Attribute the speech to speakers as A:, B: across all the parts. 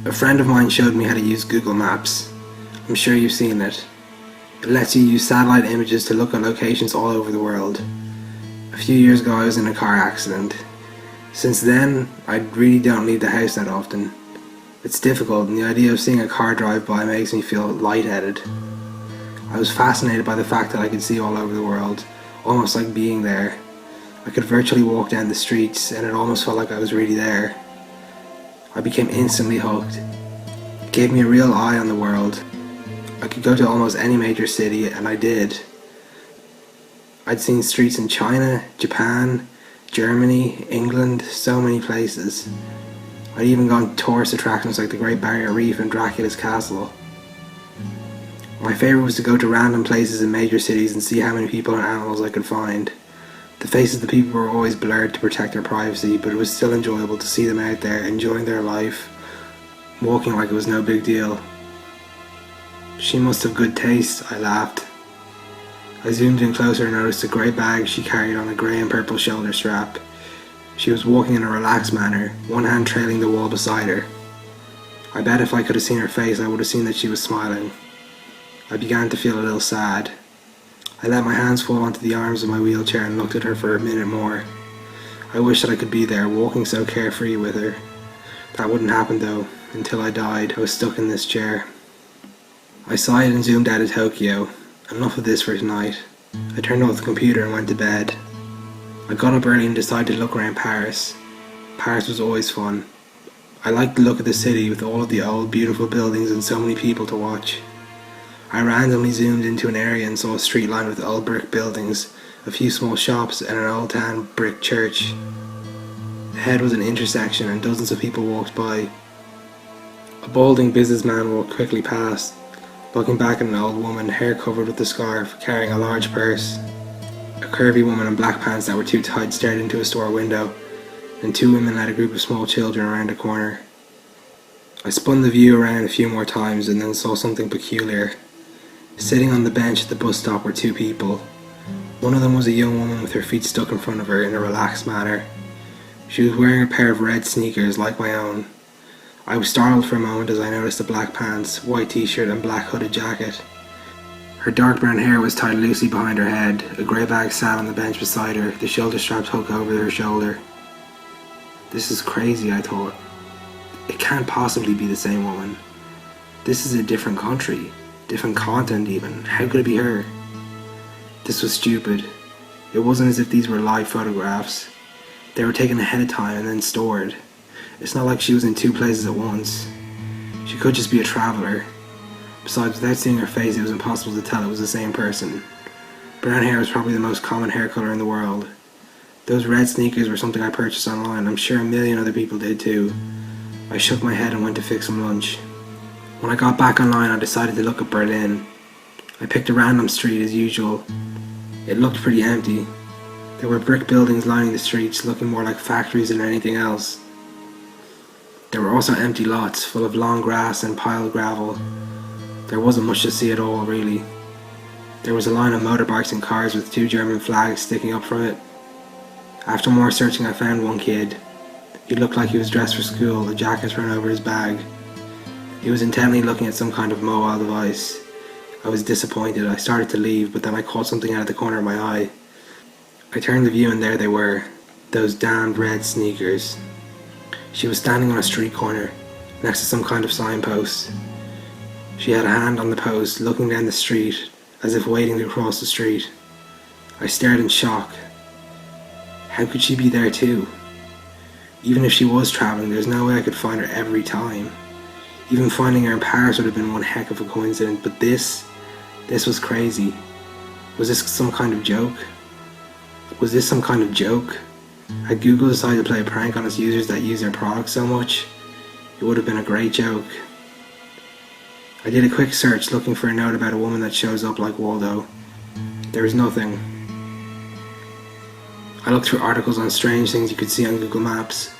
A: A friend of mine showed me how to use Google Maps. I'm sure you've seen it. It lets you use satellite images to look at locations all over the world. A few years ago I was in a car accident. Since then, I really don't leave the house that often. It's difficult, and the idea of seeing a car drive by makes me feel lightheaded. I was fascinated by the fact that I could see all over the world, almost like being there. I could virtually walk down the streets, and it almost felt like I was really there. I became instantly hooked. It gave me a real eye on the world. I could go to almost any major city, and I did. I'd seen streets in China, Japan, Germany, England, so many places. I'd even gone to tourist attractions like the Great Barrier Reef and Dracula's Castle. My favourite was to go to random places in major cities and see how many people and animals I could find. The faces of the people were always blurred to protect their privacy, but it was still enjoyable to see them out there enjoying their life, walking like it was no big deal. She must have good taste, I laughed. I zoomed in closer and noticed a grey bag she carried on a grey and purple shoulder strap. She was walking in a relaxed manner, one hand trailing the wall beside her. I bet if I could have seen her face, I would have seen that she was smiling. I began to feel a little sad. I let my hands fall onto the arms of my wheelchair and looked at her for a minute more. I wish that I could be there, walking so carefree with her. That wouldn't happen though. Until I died, I was stuck in this chair. I sighed and zoomed out of Tokyo. Enough of this for tonight. I turned off the computer and went to bed. I got up early and decided to look around Paris. Paris was always fun. I liked the look of the city with all of the old beautiful buildings and so many people to watch. I randomly zoomed into an area and saw a street lined with old brick buildings, a few small shops and an old tan brick church. Ahead was an intersection and dozens of people walked by. A balding businessman walked quickly past, looking back at an old woman, hair covered with a scarf, carrying a large purse. A curvy woman in black pants that were too tight stared into a store window, and two women led a group of small children around a corner. I spun the view around a few more times and then saw something peculiar. Sitting on the bench at the bus stop were two people. One of them was a young woman with her feet stuck in front of her in a relaxed manner. She was wearing a pair of red sneakers like my own. I was startled for a moment as I noticed the black pants, white t-shirt and black hooded jacket. Her dark brown hair was tied loosely behind her head. A grey bag sat on the bench beside her, the shoulder straps hooked over her shoulder. This is crazy, I thought. It can't possibly be the same woman. This is a different country, different continent even. How could it be her? This was stupid. It wasn't as if these were live photographs. They were taken ahead of time and then stored. It's not like she was in two places at once. She could just be a traveller. Besides, without seeing her face, it was impossible to tell it was the same person. Brown hair was probably the most common hair colour in the world. Those red sneakers were something I purchased online. I'm sure a million other people did too. I shook my head and went to fix some lunch. When I got back online, I decided to look at Berlin. I picked a random street as usual. It looked pretty empty. There were brick buildings lining the streets, looking more like factories than anything else. There were also empty lots, full of long grass and piled gravel. There wasn't much to see at all, really. There was a line of motorbikes and cars with two German flags sticking up from it. After more searching, I found one kid. He looked like he was dressed for school, a jacket thrown over his bag. He was intently looking at some kind of mobile device. I was disappointed. I started to leave, but then I caught something out of the corner of my eye. I turned the view and there they were, those damned red sneakers. She was standing on a street corner, next to some kind of signpost. She had a hand on the post, looking down the street, as if waiting to cross the street. I stared in shock. How could she be there too? Even if she was travelling, there's no way I could find her every time. Even finding her in Paris would have been one heck of a coincidence, but this was crazy. Was this some kind of joke? Was this some kind of joke? Had Google decided to play a prank on its users that use their product so much? It would have been a great joke. I did a quick search looking for a note about a woman that shows up like Waldo. There was nothing. I looked through articles on strange things you could see on Google Maps,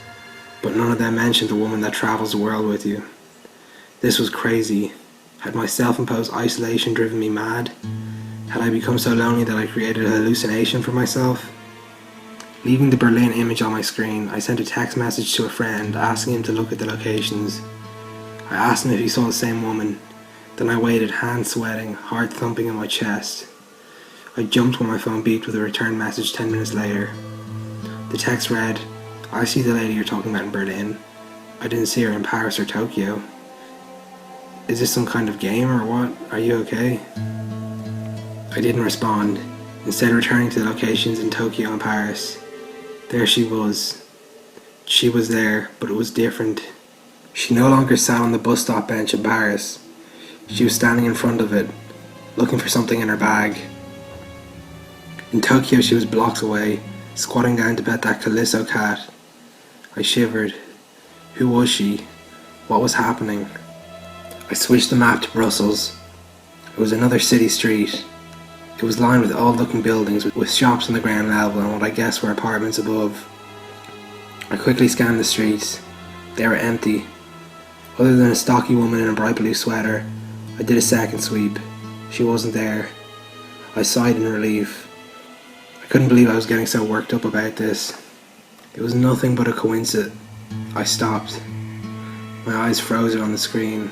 A: but none of them mentioned the woman that travels the world with you. This was crazy. Had my self-imposed isolation driven me mad? Had I become so lonely that I created a hallucination for myself? Leaving the Berlin image on my screen, I sent a text message to a friend asking him to look at the locations. I asked him if he saw the same woman. Then I waited, hands sweating, heart thumping in my chest. I jumped when my phone beeped with a return message 10 minutes later. The text read, "I see the lady you're talking about in Berlin. I didn't see her in Paris or Tokyo. Is this some kind of game or what? Are you okay?" I didn't respond, instead returning to the locations in Tokyo and Paris. There she was. She was there, but it was different. She no longer sat on the bus stop bench in Paris. She was standing in front of it, looking for something in her bag. In Tokyo she was blocks away, squatting down to pet that Calypso cat. I shivered. Who was she? What was happening? I switched the map to Brussels. It was another city street. It was lined with old-looking buildings with shops on the ground level and what I guessed were apartments above. I quickly scanned the streets. They were empty. Other than a stocky woman in a bright blue sweater, I did a second sweep. She wasn't there. I sighed in relief. I couldn't believe I was getting so worked up about this. It was nothing but a coincidence. I stopped. My eyes frozen on the screen.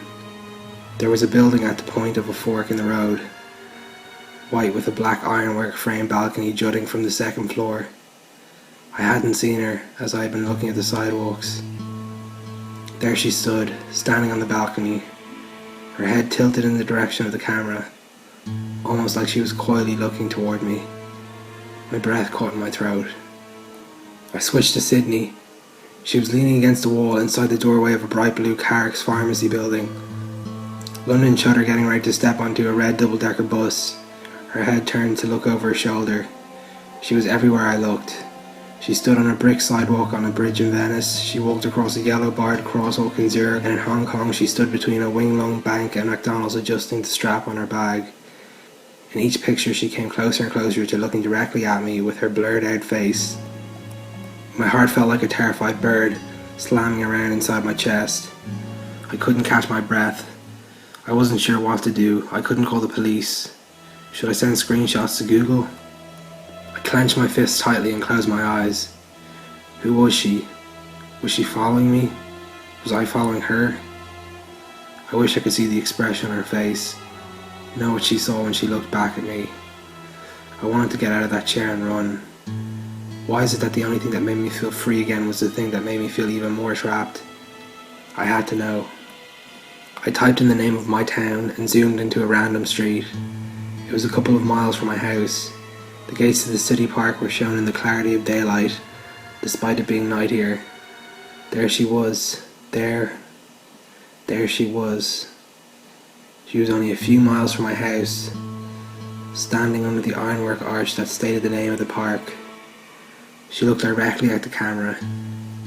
A: There was a building at the point of a fork in the road, white with a black ironwork frame balcony jutting from the second floor. I hadn't seen her as I had been looking at the sidewalks. There she stood, standing on the balcony, her head tilted in the direction of the camera, almost like she was coyly looking toward me. My breath caught in my throat. I switched to Sydney. She was leaning against the wall inside the doorway of a bright blue Carrick's pharmacy building. London showed her getting ready to step onto a red double-decker bus, her head turned to look over her shoulder. She was everywhere I looked. She stood on a brick sidewalk on a bridge in Venice. She walked across a yellow barred crosswalk in Zurich, and in Hong Kong she stood between a Wing-Lung bank and McDonald's adjusting the strap on her bag. In each picture she came closer and closer to looking directly at me with her blurred out face. My heart felt like a terrified bird, slamming around inside my chest. I couldn't catch my breath. I wasn't sure what to do. I couldn't call the police. Should I send screenshots to Google? I clenched my fists tightly and closed my eyes. Who was she? Was she following me? Was I following her? I wish I could see the expression on her face, know what she saw when she looked back at me. I wanted to get out of that chair and run. Why is it that the only thing that made me feel free again was the thing that made me feel even more trapped? I had to know. I typed in the name of my town and zoomed into a random street. It was a couple of miles from my house. The gates of the city park were shown in the clarity of daylight, despite it being night here. There she was. There she was. She was only a few miles from my house, standing under the ironwork arch that stated the name of the park. She looked directly at the camera,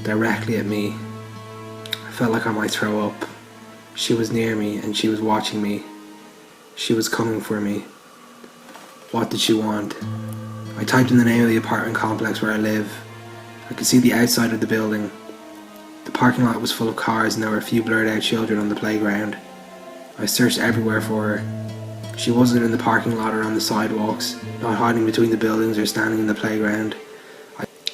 A: directly at me. I felt like I might throw up. She was near me and she was watching me. She was coming for me. What did she want? I typed in the name of the apartment complex where I live. I could see the outside of the building. The parking lot was full of cars and there were a few blurred out children on the playground. I searched everywhere for her. She wasn't in the parking lot or on the sidewalks, not hiding between the buildings or standing in the playground.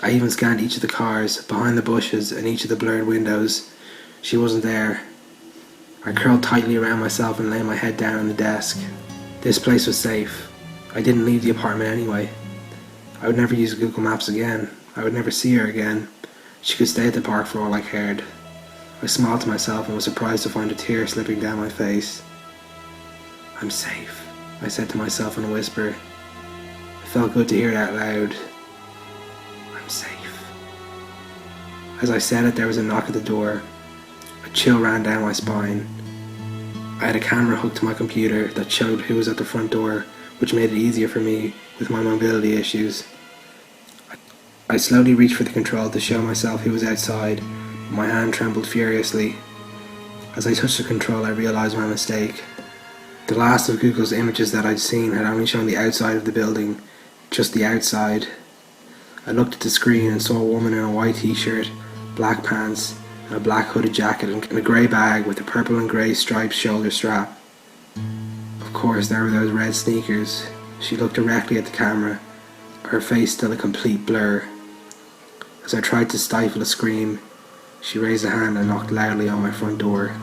A: I even scanned each of the cars, behind the bushes and each of the blurred windows. She wasn't there. I curled tightly around myself and lay my head down on the desk. This place was safe. I didn't leave the apartment anyway. I would never use Google Maps again. I would never see her again. She could stay at the park for all I cared. I smiled to myself and was surprised to find a tear slipping down my face. I'm safe, I said to myself in a whisper. It felt good to hear it out loud. I'm safe. As I said it, there was a knock at the door. A chill ran down my spine. I had a camera hooked to my computer that showed who was at the front door, which made it easier for me with my mobility issues. I slowly reached for the control to show myself who was outside, but my hand trembled furiously. As I touched the control, I realized my mistake. The last of Google's images that I'd seen had only shown the outside of the building, just the outside. I looked at the screen and saw a woman in a white t-shirt, black pants, and a black hooded jacket and a grey bag with a purple and grey striped shoulder strap. Of course, there were those red sneakers. She looked directly at the camera, her face still a complete blur. As I tried to stifle a scream, she raised a hand and knocked loudly on my front door.